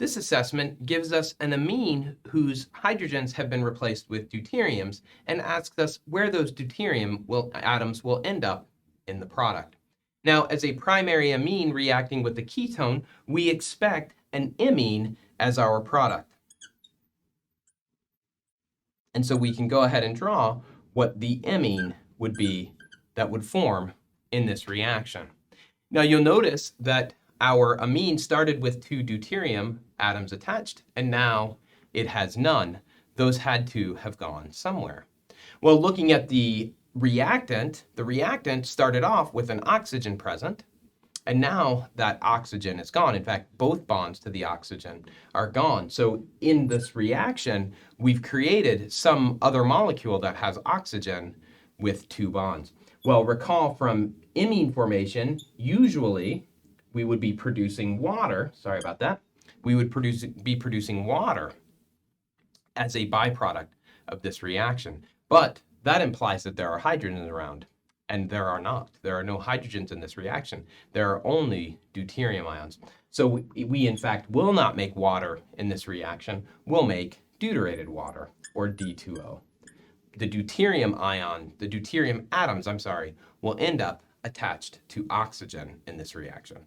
This assessment gives us an amine whose hydrogens have been replaced with deuteriums and asks us where those deuterium atoms will end up in the product. Now, as a primary amine reacting with the ketone, we expect an imine as our product. And so we can go ahead and draw what the imine would be that would form in this reaction. Now you'll notice that our amine started with 2 deuterium atoms attached, and now it has none. Those had to have gone somewhere. Well, looking at the reactant started off with an oxygen present, and now that oxygen is gone. In fact, both bonds to the oxygen are gone. So in this reaction, we've created some other molecule that has oxygen with 2 bonds. Well, recall from imine formation, usually we would be producing water. Sorry about that. We would be producing water as a byproduct of this reaction. But that implies that there are hydrogens around, and there are not. There are no hydrogens in this reaction. There are only deuterium ions. So we in fact will not make water in this reaction. We'll make deuterated water, or D2O. The deuterium atoms, will end up attached to oxygen in this reaction.